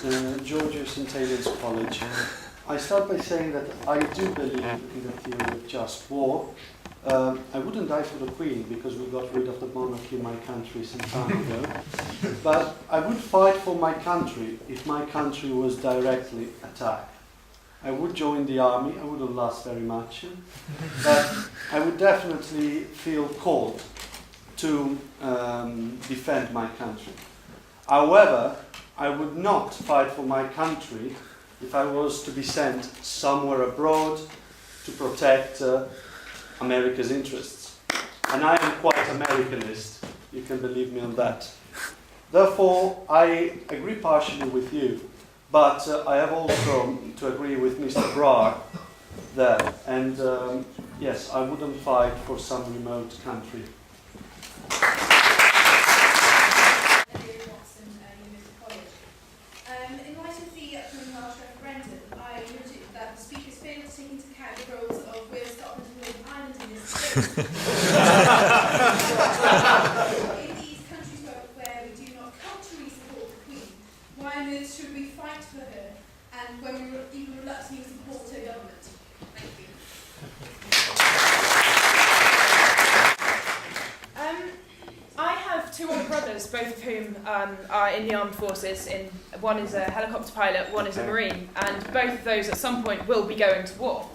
Georgia St. Helens College. I start by saying that I do believe in the theory of just war. I wouldn't die for the Queen because we got rid of the monarchy in my country some time ago. But I would fight for my country if my country was directly attacked. I would join the army. I wouldn't last very much. But I would definitely feel called to defend my country. However, I would not fight for my country if I was to be sent somewhere abroad to protect America's interests. And I am quite Americanist, you can believe me on that. Therefore, I agree partially with you, but I have also to agree with Mr. Brar there. And yes, I wouldn't fight for some remote country. In light of the upcoming Welsh referendum, I noted that the speakers failed to take into account the roles of Wales, Scotland and Northern Ireland in this debate. In these countries where we do not culturally support the Queen, why on earth should we fight for her, and when we even reluctantly support her government? Thank you. I have two older brothers, both of whom are in the armed forces. One is a helicopter pilot, one is a marine, and both of those at some point will be going to war.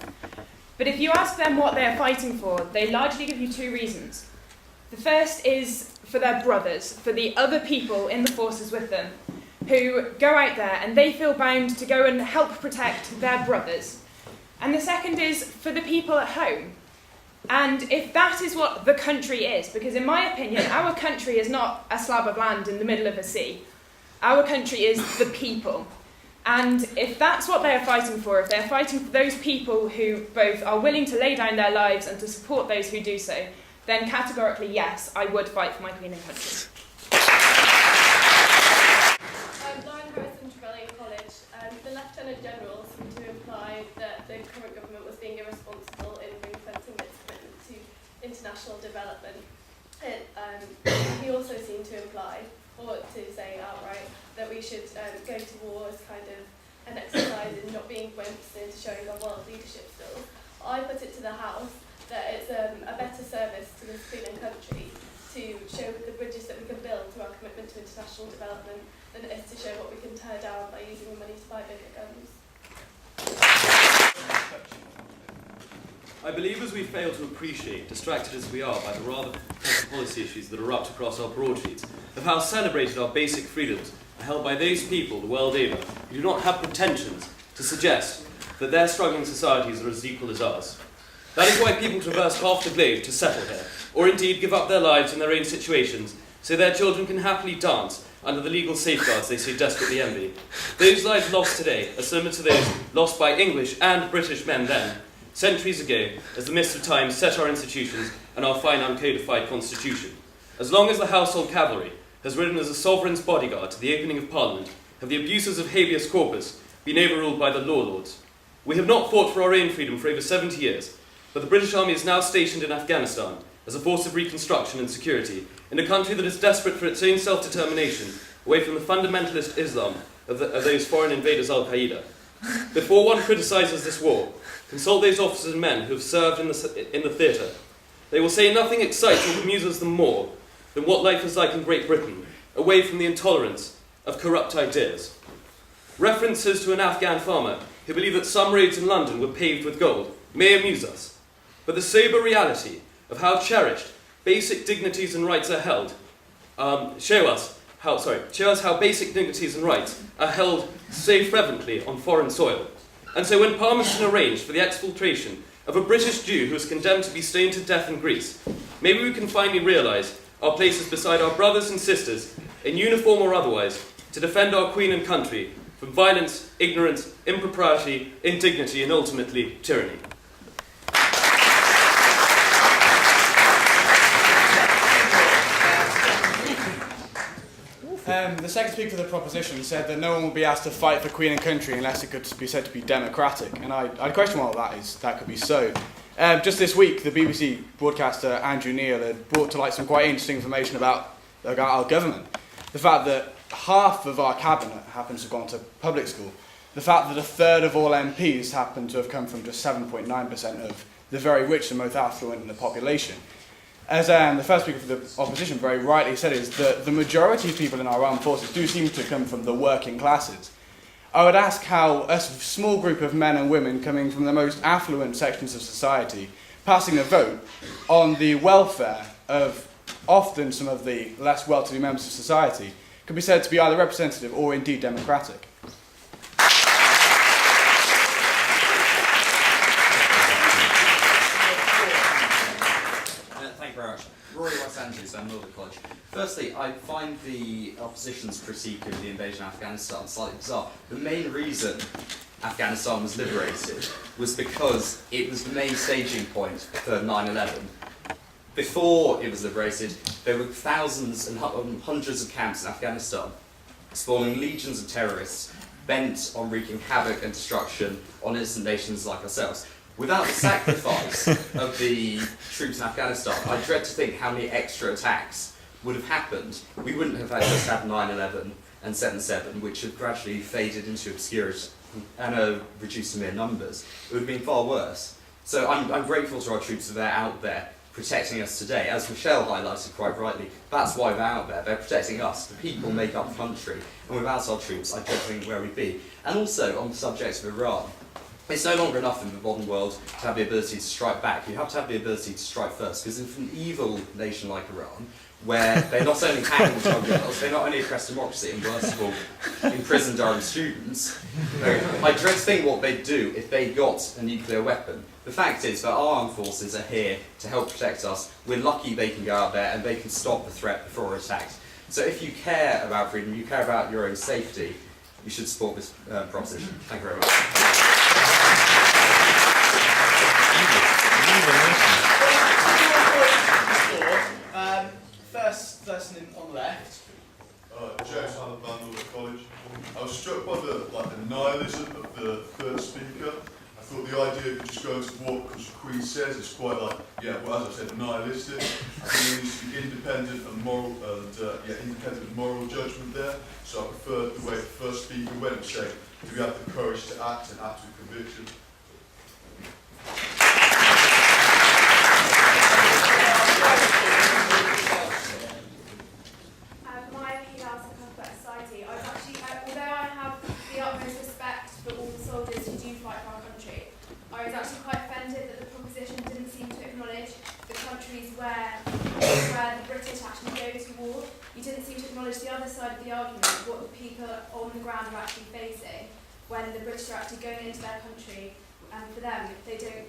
But if you ask them what they're fighting for, they largely give you two reasons. The first is for their brothers, for the other people in the forces with them, who go out there and they feel bound to go and help protect their brothers. And the second is for the people at home. And if that is what the country is, because in my opinion, our country is not a slab of land in the middle of a sea. Our country is the people. And if that's what they are fighting for, if they're fighting for those people who both are willing to lay down their lives and to support those who do so, then categorically, yes, I would fight for my Queen and country. The Lieutenant General seemed to imply that the current government was being irresponsible in ring-fencing its commitment to international development. He also seemed to imply, or to say outright, that we should go to war as kind of an exercise in not being wimps into showing our world leadership skills. I put it to the House that it's a better service to this Queen and country to show the bridges that we can build to our commitment to international development than it is to show what we can tear down by using the money to buy bigger guns. I believe as we fail to appreciate, distracted as we are by the rather complex policy issues that erupt across our broadsheets, of how celebrated our basic freedoms are held by those people the world over who do not have pretensions to suggest that their struggling societies are as equal as ours. That is why people traverse half the globe to settle here, or indeed give up their lives in their own situations, so their children can happily dance under the legal safeguards they so desperately envy. Those lives lost today are similar to those lost by English and British men then, centuries ago, as the mist of time set our institutions and our fine uncodified constitution. As long as the household cavalry has ridden as a sovereign's bodyguard to the opening of Parliament, have the abuses of habeas corpus been overruled by the law lords. We have not fought for our own freedom for over 70 years, but the British Army is now stationed in Afghanistan as a force of reconstruction and security, in a country that is desperate for its own self-determination, away from the fundamentalist Islam of those foreign invaders Al-Qaeda. Before one criticises this war, consult those officers and men who have served in the theatre. They will say nothing excites or amuses them more than what life is like in Great Britain, away from the intolerance of corrupt ideas. References to an Afghan farmer who believed that some roads in London were paved with gold may amuse us, but the sober reality of how cherished basic dignities and rights are held, show us how basic dignities and rights are held so fervently on foreign soil. And so when Palmerston arranged for the exfiltration of a British Jew who was condemned to be stoned to death in Greece, maybe we can finally realise our places beside our brothers and sisters, in uniform or otherwise, to defend our Queen and country from violence, ignorance, impropriety, indignity, and ultimately tyranny. The second speaker for the proposition said that no one will be asked to fight for Queen and country unless it could be said to be democratic, and I'd question whether that could be so. Just this week, the BBC broadcaster Andrew Neil had brought to light some quite interesting information about our government. The fact that half of our cabinet happens to have gone to public school, the fact that a third of all MPs happen to have come from just 7.9% of the very rich and most affluent in the population. As the first speaker for the opposition very rightly said, is that the majority of people in our armed forces do seem to come from the working classes. I would ask how a small group of men and women coming from the most affluent sections of society passing a vote on the welfare of often some of the less well-to-do members of society could be said to be either representative or indeed democratic. Thank you very much. Rory Los Angeles, I'm Northern College. Firstly, I find the opposition's critique of the invasion of Afghanistan slightly bizarre. The main reason Afghanistan was liberated was because it was the main staging point for 9/11. Before it was liberated, there were thousands and hundreds of camps in Afghanistan, spawning legions of terrorists bent on wreaking havoc and destruction on innocent nations like ourselves. Without the sacrifice of the troops in Afghanistan, I dread to think how many extra attacks would have happened. We wouldn't have just had 9/11 and 7/7, which have gradually faded into obscurity and are reduced to mere numbers. It would have been far worse. So I'm grateful to our troops that they're out there protecting us today. As Michelle highlighted quite rightly, that's why they're out there. They're protecting us. The people make up the country. And without our troops, I don't think where we'd be. And also, on the subject of Iran, it's no longer enough in the modern world to have the ability to strike back. You have to have the ability to strike first, because if an evil nation like Iran, where they not only hang young girls, they not only oppress democracy and worst of all, imprison Durham students, I dread to think what they'd do if they got a nuclear weapon. The fact is that our armed forces are here to help protect us. We're lucky they can go out there and they can stop the threat before we're attacked. So if you care about freedom, you care about your own safety, you should support this proposition. Thank you very much. First person on the left. James Harpal Brar, College. I was struck by the nihilism of the third speaker. I thought the idea of just going to war because the Queen says it's quite as I said, nihilistic. I think there needs to be independent and moral judgment there. So I preferred the way the first speaker went, saying, do we have the courage to act and act with conviction? I was actually quite offended that the proposition didn't seem to acknowledge the countries where the British actually go to war. You didn't seem to acknowledge the other side of the argument, what the people on the ground are actually facing when the British are actually going into their country, and for them, they don't